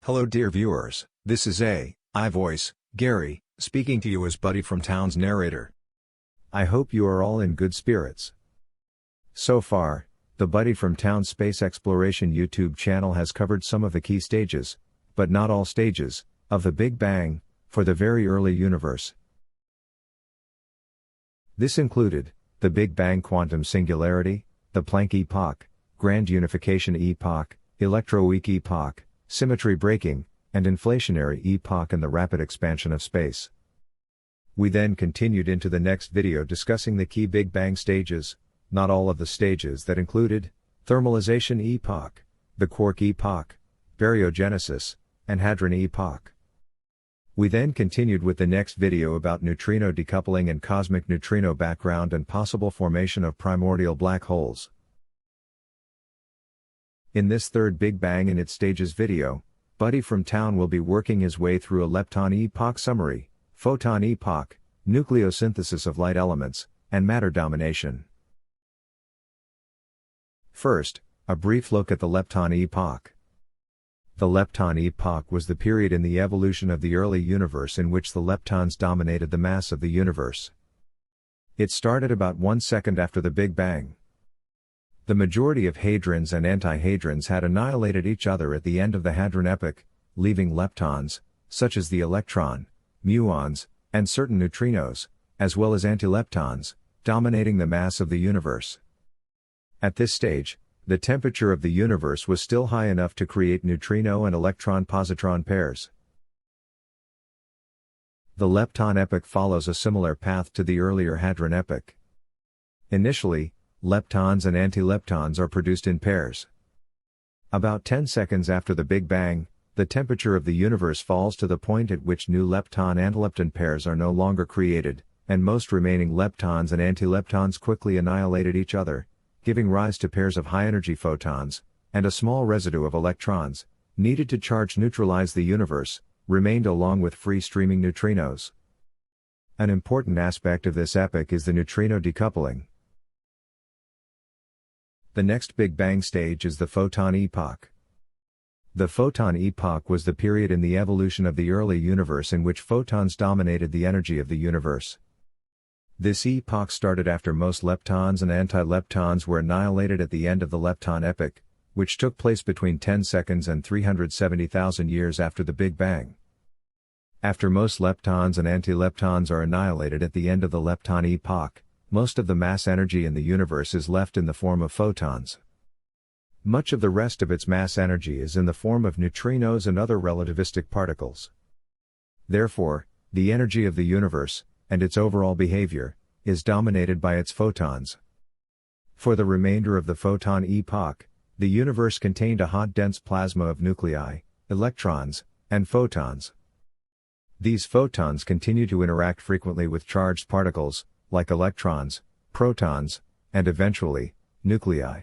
Hello dear viewers, this is I voice, Gary, speaking to you as Buddy from Town's narrator. I hope you are all in good spirits. So far, the Buddy from Town Space Exploration YouTube channel has covered some of the key stages, but not all stages, of the Big Bang, for the very early universe. This included the Big Bang quantum singularity, the Planck epoch, grand unification epoch, electroweak epoch, symmetry breaking, and inflationary epoch, and the rapid expansion of space. We then continued into the next video discussing the key Big Bang stages, not all of the stages that included thermalization epoch, the quark epoch, baryogenesis, and hadron epoch. We then continued with the next video about neutrino decoupling and cosmic neutrino background and possible formation of primordial black holes. In this third Big Bang in its stages video, Buddy from Town will be working his way through a Lepton Epoch summary, Photon Epoch, nucleosynthesis of light elements, and matter domination. First, a brief look at the Lepton Epoch. The Lepton Epoch was the period in the evolution of the early universe in which the leptons dominated the mass of the universe. It started about 1 second after the Big Bang. The majority of hadrons and antihadrons had annihilated each other at the end of the hadron epoch, leaving leptons, such as the electron, muons, and certain neutrinos, as well as antileptons, dominating the mass of the universe. At this stage, the temperature of the universe was still high enough to create neutrino and electron-positron pairs. The Lepton epoch follows a similar path to the earlier hadron epoch. Initially, leptons and antileptons are produced in pairs. About 10 seconds after the Big Bang, the temperature of the universe falls to the point at which new lepton-antilepton pairs are no longer created, and most remaining leptons and antileptons quickly annihilated each other, giving rise to pairs of high-energy photons, and a small residue of electrons, needed to charge neutralize the universe, remained along with free-streaming neutrinos. An important aspect of this epoch is the neutrino decoupling. The next Big Bang stage is the Photon Epoch. The Photon Epoch was the period in the evolution of the early universe in which photons dominated the energy of the universe. This epoch started after most leptons and antileptons were annihilated at the end of the Lepton epoch, which took place between 10 seconds and 370,000 years after the Big Bang. After most leptons and antileptons are annihilated at the end of the Lepton epoch, most of the mass energy in the universe is left in the form of photons. Much of the rest of its mass energy is in the form of neutrinos and other relativistic particles. Therefore, the energy of the universe, and its overall behavior, is dominated by its photons. For the remainder of the Photon Epoch, the universe contained a hot dense plasma of nuclei, electrons, and photons. These photons continue to interact frequently with charged particles, like electrons, protons, and eventually, nuclei.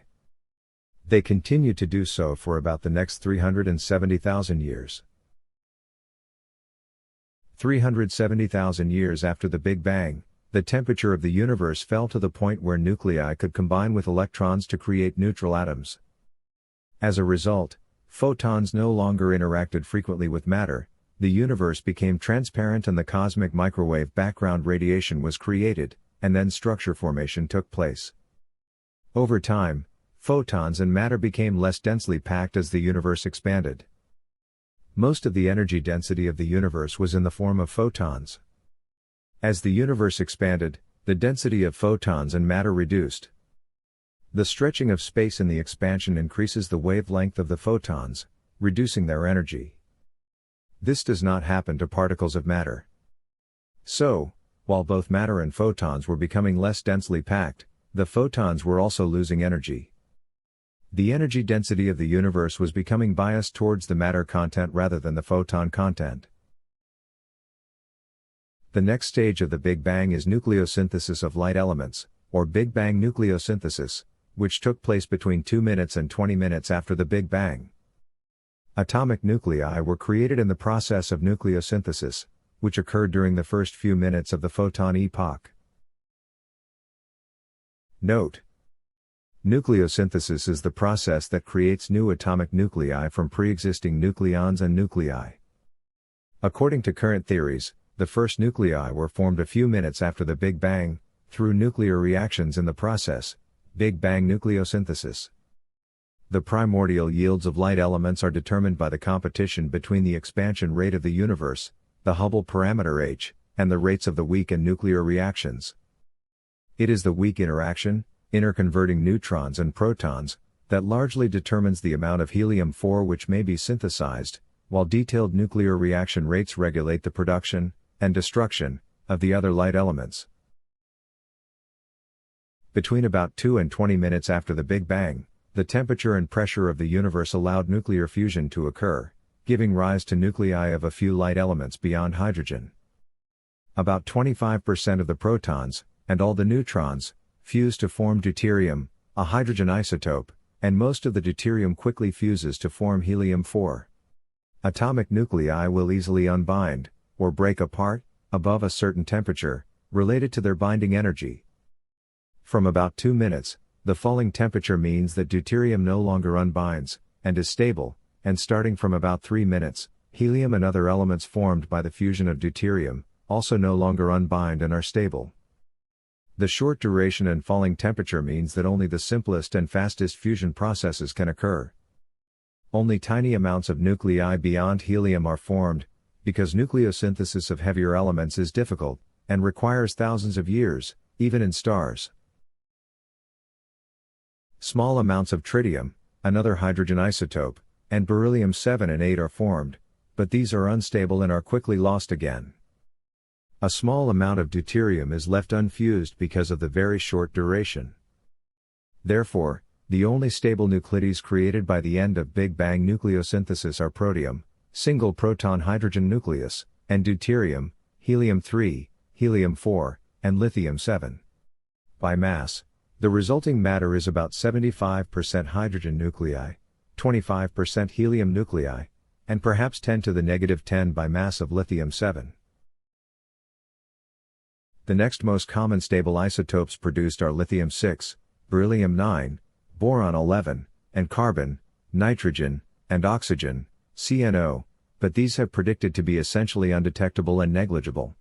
They continue to do so for about the next 370,000 years. 370,000 years after the Big Bang, the temperature of the universe fell to the point where nuclei could combine with electrons to create neutral atoms. As a result, photons no longer interacted frequently with matter, the universe became transparent and the cosmic microwave background radiation was created, and then structure formation took place. Over time, photons and matter became less densely packed as the universe expanded. Most of the energy density of the universe was in the form of photons. As the universe expanded, the density of photons and matter reduced. The stretching of space in the expansion increases the wavelength of the photons, reducing their energy. This does not happen to particles of matter. So, while both matter and photons were becoming less densely packed, the photons were also losing energy. The energy density of the universe was becoming biased towards the matter content rather than the photon content. The next stage of the Big Bang is nucleosynthesis of light elements, or Big Bang nucleosynthesis, which took place between 2 minutes and 20 minutes after the Big Bang. Atomic nuclei were created in the process of nucleosynthesis, which occurred during the first few minutes of the Photon Epoch. Note: Nucleosynthesis is the process that creates new atomic nuclei from pre-existing nucleons and nuclei. According to current theories, the first nuclei were formed a few minutes after the Big Bang, through nuclear reactions in the process, Big Bang nucleosynthesis. The primordial yields of light elements are determined by the competition between the expansion rate of the universe, the Hubble parameter h, and the rates of the weak and nuclear reactions. It is the weak interaction, interconverting neutrons and protons, that largely determines the amount of helium-4 which may be synthesized, while detailed nuclear reaction rates regulate the production, and destruction, of the other light elements. Between about 2 and 20 minutes after the Big Bang, the temperature and pressure of the universe allowed nuclear fusion to occur, giving rise to nuclei of a few light elements beyond hydrogen. About 25% of the protons, and all the neutrons, fuse to form deuterium, a hydrogen isotope, and most of the deuterium quickly fuses to form helium-4. Atomic nuclei will easily unbind, or break apart, above a certain temperature, related to their binding energy. From about 2 minutes, the falling temperature means that deuterium no longer unbinds, and is stable, and starting from about 3 minutes, helium and other elements formed by the fusion of deuterium, also no longer unbind and are stable. The short duration and falling temperature means that only the simplest and fastest fusion processes can occur. Only tiny amounts of nuclei beyond helium are formed, because nucleosynthesis of heavier elements is difficult, and requires thousands of years, even in stars. Small amounts of tritium, another hydrogen isotope, and beryllium-7 and 8 are formed, but these are unstable and are quickly lost again. A small amount of deuterium is left unfused because of the very short duration. Therefore, the only stable nuclides created by the end of Big Bang nucleosynthesis are protium, single proton hydrogen nucleus, and deuterium, helium-3, helium-4, and lithium-7. By mass, the resulting matter is about 75% hydrogen nuclei, 25% helium nuclei, and perhaps 10 to the negative 10 by mass of lithium-7. The next most common stable isotopes produced are lithium-6, beryllium-9, boron-11, and carbon, nitrogen, and oxygen, CNO, but these have predicted to be essentially undetectable and negligible.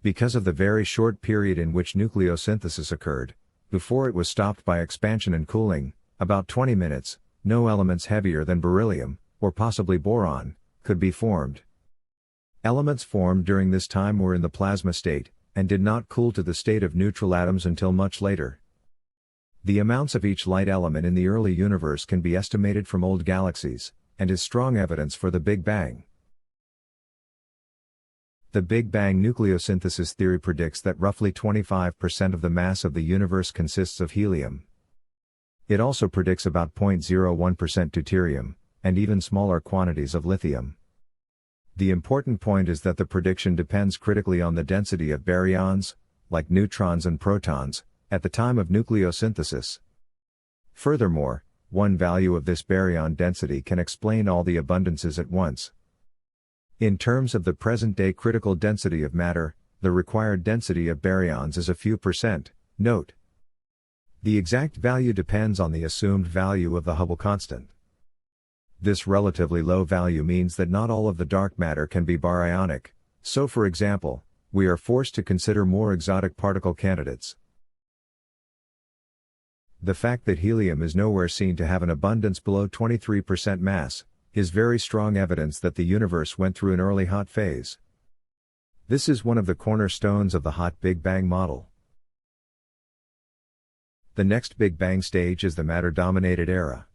Because of the very short period in which nucleosynthesis occurred, before it was stopped by expansion and cooling, about 20 minutes, no elements heavier than beryllium, or possibly boron, could be formed. Elements formed during this time were in the plasma state, and did not cool to the state of neutral atoms until much later. The amounts of each light element in the early universe can be estimated from old galaxies, and is strong evidence for the Big Bang. The Big Bang nucleosynthesis theory predicts that roughly 25% of the mass of the universe consists of helium. It also predicts about 0.01% deuterium, and even smaller quantities of lithium. The important point is that the prediction depends critically on the density of baryons, like neutrons and protons, at the time of nucleosynthesis. Furthermore, one value of this baryon density can explain all the abundances at once. In terms of the present-day critical density of matter, the required density of baryons is a few percent, note. The exact value depends on the assumed value of the Hubble constant. This relatively low value means that not all of the dark matter can be baryonic, so for example, we are forced to consider more exotic particle candidates. The fact that helium is nowhere seen to have an abundance below 23% mass, is very strong evidence that the universe went through an early hot phase. This is one of the cornerstones of the hot Big Bang model. The next Big Bang stage is the matter-dominated era.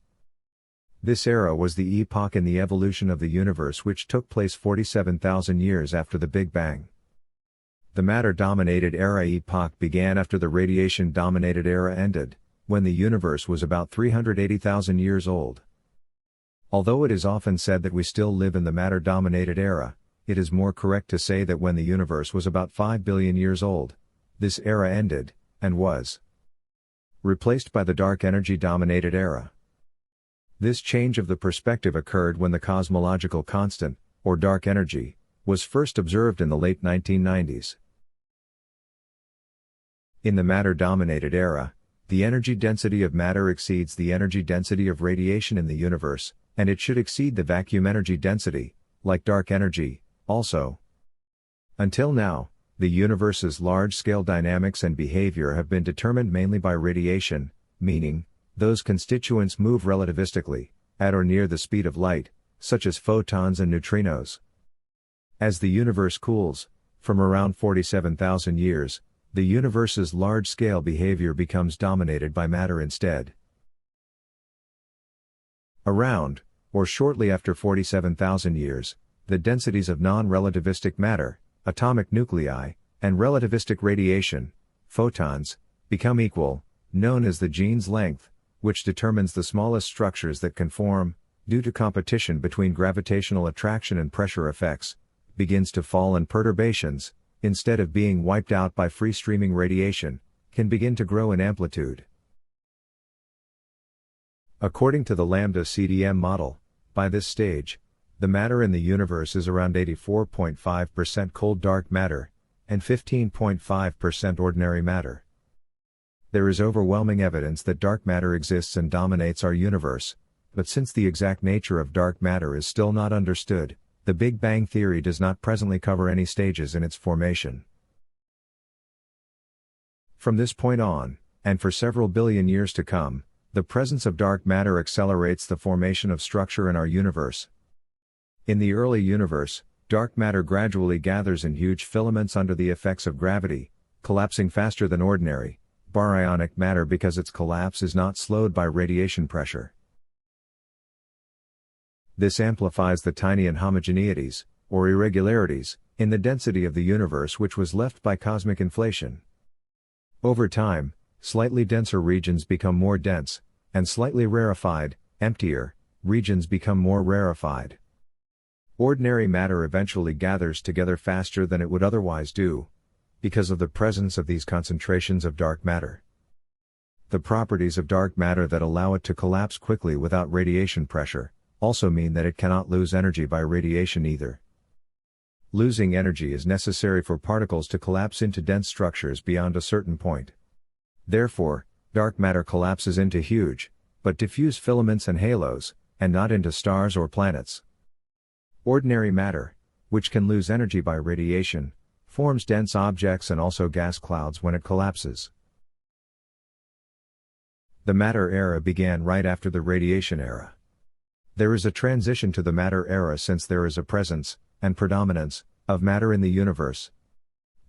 This era was the epoch in the evolution of the universe which took place 47,000 years after the Big Bang. The matter-dominated era epoch began after the radiation-dominated era ended, when the universe was about 380,000 years old. Although it is often said that we still live in the matter-dominated era, it is more correct to say that when the universe was about 5 billion years old, this era ended, and was replaced by the dark energy-dominated era. This change of the perspective occurred when the cosmological constant, or dark energy, was first observed in the late 1990s. In the matter-dominated era, The energy density of matter exceeds the energy density of radiation in the universe, and it should exceed the vacuum energy density, like dark energy, also. Until now, the universe's large-scale dynamics and behavior have been determined mainly by radiation, meaning, those constituents move relativistically, at or near the speed of light, such as photons and neutrinos. As the universe cools, from around 47,000 years, the universe's large-scale behavior becomes dominated by matter instead. Around, or shortly after 47,000 years, the densities of non-relativistic matter, atomic nuclei, and relativistic radiation, photons, become equal, known as the Jeans length, which determines the smallest structures that can form, due to competition between gravitational attraction and pressure effects, begins to fall, and perturbations, instead of being wiped out by free-streaming radiation, can begin to grow in amplitude. According to the lambda CDM model, by this stage, the matter in the universe is around 84.5% cold dark matter, and 15.5% ordinary matter. There is overwhelming evidence that dark matter exists and dominates our universe, but since the exact nature of dark matter is still not understood, the Big Bang theory does not presently cover any stages in its formation. From this point on, and for several billion years to come, the presence of dark matter accelerates the formation of structure in our universe. In the early universe, dark matter gradually gathers in huge filaments under the effects of gravity, collapsing faster than ordinary, baryonic matter because its collapse is not slowed by radiation pressure. This amplifies the tiny inhomogeneities, or irregularities, in the density of the universe which was left by cosmic inflation. Over time, slightly denser regions become more dense, and slightly rarefied, emptier, regions become more rarefied. Ordinary matter eventually gathers together faster than it would otherwise do, because of the presence of these concentrations of dark matter. The properties of dark matter that allow it to collapse quickly without radiation pressure, also mean that it cannot lose energy by radiation either. Losing energy is necessary for particles to collapse into dense structures beyond a certain point. Therefore, dark matter collapses into huge, but diffuse filaments and halos, and not into stars or planets. Ordinary matter, which can lose energy by radiation, forms dense objects and also gas clouds when it collapses. The matter era began right after the radiation era. There is a transition to the matter era since there is a presence, and predominance, of matter in the universe.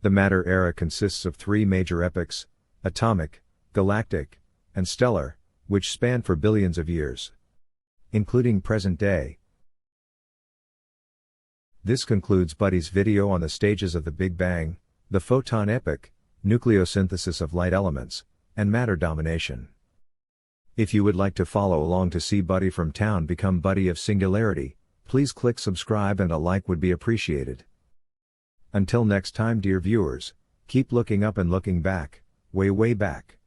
The matter era consists of three major epochs: atomic, galactic, and stellar, which span for billions of years, including present day. This concludes Buddy's video on the stages of the Big Bang, the Photon Epoch, nucleosynthesis of light elements, and matter domination. If you would like to follow along to see Buddy from Town become Buddy of Singularity, please click subscribe, and a like would be appreciated. Until next time, dear viewers, keep looking up and looking back, way back.